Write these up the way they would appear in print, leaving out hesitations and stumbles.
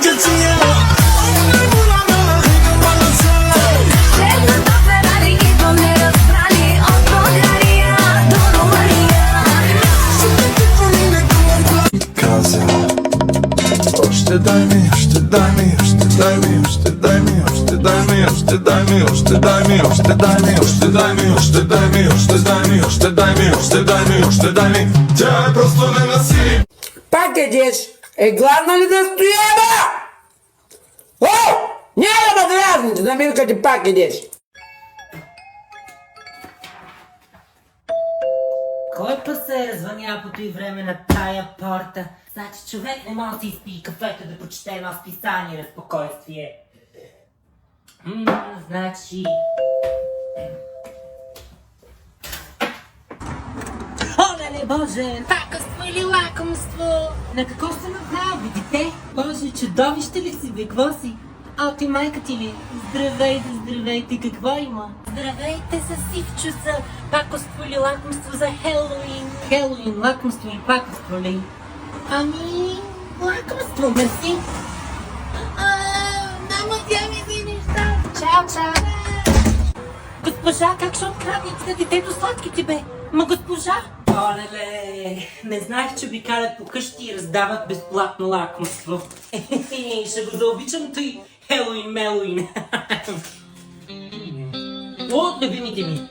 Следното Ферари идва ме разбрали от България до Румъния. Каза, още дай ми, още дай ми, още дай ми, още дай ми, още дай ми, още дай ми, още дай ми, още дай ми, още дай ми, още дай ми, още дай ми, още дай ми, още дай ми, още дай ми. Тя е просто не насили. Пак едеш? Гладна ли да стоява? О! Няма да дразните, да милкате пак едеш. Кой па се развъня по той време на тая порта? Значи човек не може да си изпие кафето да прочете едно списание на спокойствие. Значи... Оле, Боже! Пакоство или лакомство? На какво сте направи, дете? Боже, чудовище ли си, бе, какво си? А ти майка ти ли? Здравейте, здравейте, какво има? Здравейте, съсивчо са! Пакоство или лакомство за Хелоуин? Хелоуин, лакомство или пакоство ли? Ами, лакомство, мерси! Намътя ми си неща! Чао, чао! Госпожа, как ще откраднете на детето сладките, бе? Ма госпожа! Олеле, не знаех, че обикалят по къщи и раздават безплатно лакомство. Ще го заобичам той Хелоуин-мелоуин. О, любимите ми!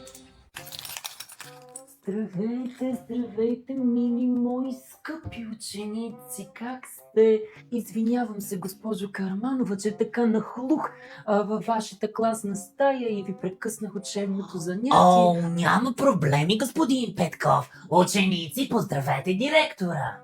Здравейте, здравейте, мили мои скъпи ученици, как сте? Извинявам се, госпожо Караманова, че така нахлух във вашата класна стая и ви прекъснах учебното занятие. О, няма проблеми, господин Петков. Ученици, поздравете директора.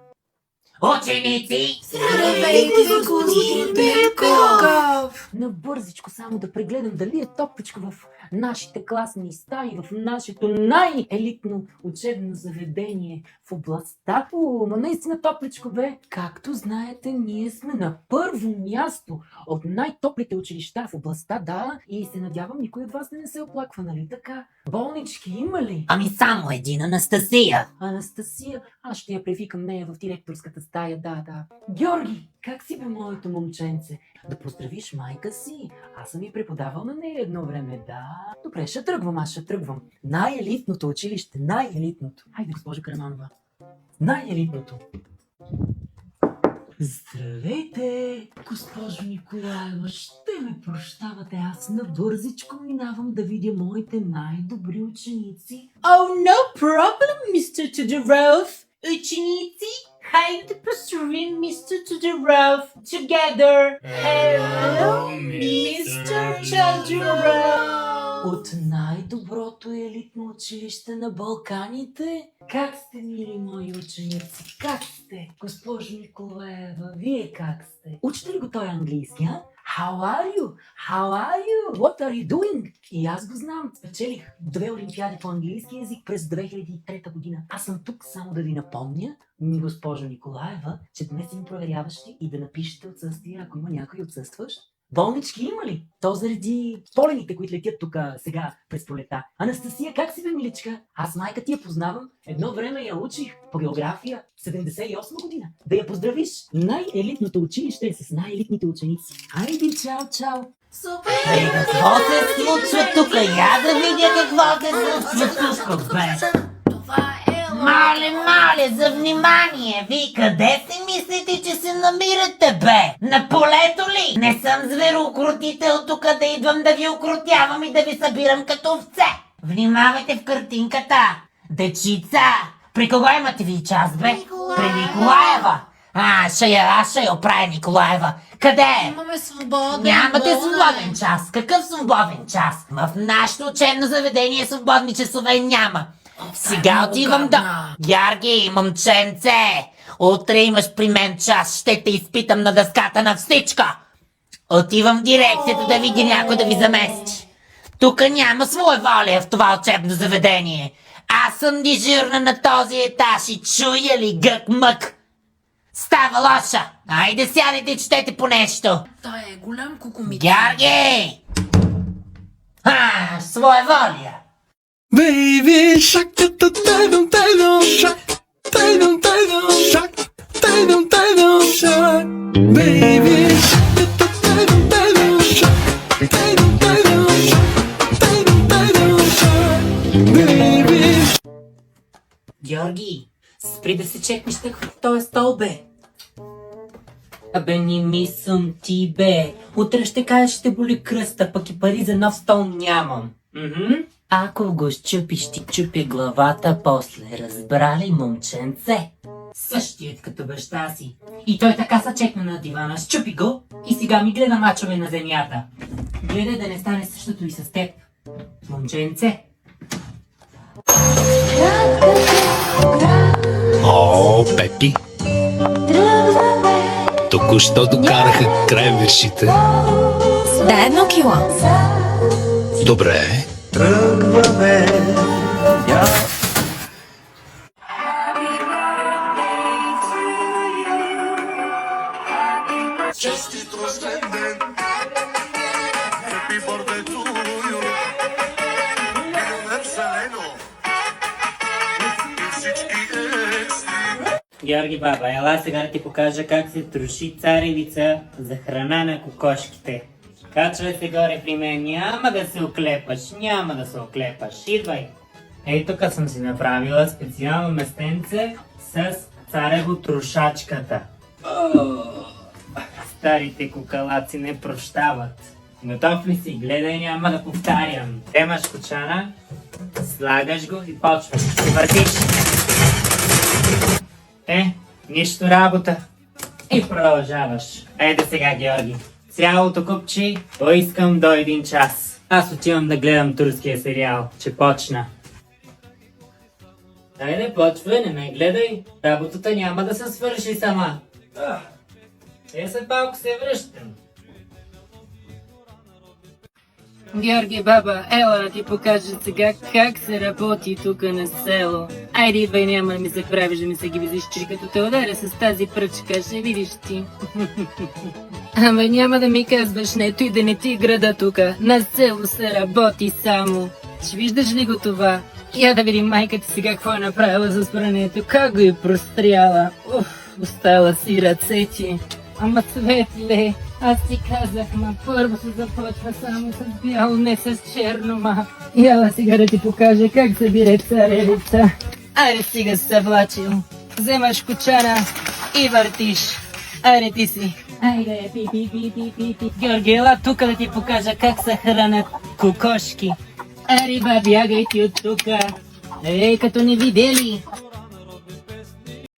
Ученици! Здравейте, господин Петков! Набързичко само да прегледам дали е топличко в нашите класни стаи, в нашето най-елитно учебно заведение в областта. Но наистина топличко, бе. Както знаете, ние сме на първо място от най-топлите училища в областта, да. И се надявам никой от вас да не се оплаква, нали така? Болнички има ли? Ами само един, Анастасия. Анастасия, аз ще я привикам нея в директорската стая, да. Георги, как си бе, моето момченце? Да поздравиш майка си. Аз съм и преподавал на нея едно време, да. Добре, аз ще тръгвам. Най-елитното училище, най-елитното. Хайде, госпожо Караманова. Най-елитното. Здравейте, госпожо Николаева. Ще ме прощавате, аз набързичко минавам да видя моите най-добри ученици. Oh, no problem, Mr. Тодоров. Ученици, хайде да поздравим Mr. Тодоров together. Hello, Mr. Тодоров. От най-доброто елитно училище на Балканите. Как сте, мили мои ученици? Как сте? Госпожо Николаева, вие как сте? Учите ли го той английски, а? How are you? How are you? What are you doing? И аз го знам. Спечелих 2 олимпиади по английски язик през 2003 година. Аз съм тук само да ви напомня, госпожо Николаева, че днес им проверяващи и да напишете отсъствие, ако има някой отсъстващ. Болнички има ли? То заради полените, които летят тук сега през пролета. Анастасия, как си бе, миличка? Аз майка ти я познавам. Едно време я учих по география 78 година. Да я поздравиш. Най-елитното училище е с най-елитните ученици. Айде, чао. Супер! Ей, какво се случва тук? Я да видя какво се случва тук, бе. Това е Мале, за внимание! Вие къде си мислите, че се намирате, бе? На полето ли? Не съм звероукротител тук да идвам да ви укротявам и да ви събирам като овце. Внимавайте в картинката. Дечица, при кого имате ви час, бе? При Николаева. Аз ще я оправя Николаева. Къде е? Имаме свободен. Нямате свободен час. Какъв свободен час? В нашето учебно заведение свободни часове няма. Сега отивам да... Георги, момченце! Утре имаш при мен час. Ще те изпитам на дъската на всичка. Отивам в дирекцията да видя някой да ви замести. Тук няма своеволие в това учебно заведение. Аз съм дежурна на този етаж и чуя ли гък-мък? Става лоша! Айде сядайте и четете по нещо. Той е голям кукумит. Георги! Своеволия! Baby shark, shark, shark, baby shark. Спри да се чекнеш така в този стол, бе. Абе, не ми съм ти, бе. Утре ще кажеш, ще боли кръста, пък и пари за нов стол нямам. Ако го щупиш, ти чупи главата после. Разбрали, момченце? Същият като баща си. И той така се чекна на дивана, щупи го и сега ми гледа мачове на земята. Гледай да не стане същото и с теб. Момченце. О, Пепи! Току-що докараха край вершите. Да, 1 кило. Добре. Честит рожден ден! Happy birthday to you! Вселено! И всички ести! Георги баба, ела сега да ти покажа как се троши царевица за храна на кокошките. Качвай се горе при мен, няма да се оклепаш, няма да се оклепаш. Идвай! Ей, тук съм си направила специално местенце с царево трошачката. Старите кукалаци не прощават. Готов ли си? Гледай, няма да повтарям. Темаш кочана, слагаш го и почваш. Ще въртиш. Нищо работа. И продължаваш. Айде сега, Георги. Цялото купче поискам до 1 час. Аз отивам да гледам турския сериал, че почна. Айде, почвай, не ме гледай. Работата няма да се свърши сама. След малко се връщам. Георги баба, ела да ти покажа сега как се работи тук на село. Айде, идвай, няма да ми се правиш да ми се ги визиш, че като те ударя с тази пръчка, ще видиш ти. Ама няма да ми казваш нето и да не ти града тука. На село се работи само. Ще виждаш ли го това? Я да видим майка ти сега какво е направила за спрането, как го е простряла. Остала си ръцете. Ама Светле, аз ти казах, първо се започва само с бяло, не с черно, И ала сега да ти покажа как се бире царевица. Айде сега се влачил. Вземаш кочана и въртиш. Айде ти си. Айде, пи. Георги, ела тук да ти покажа как се хранят кокошки. Ари, бягай ти от тука. Като не видели,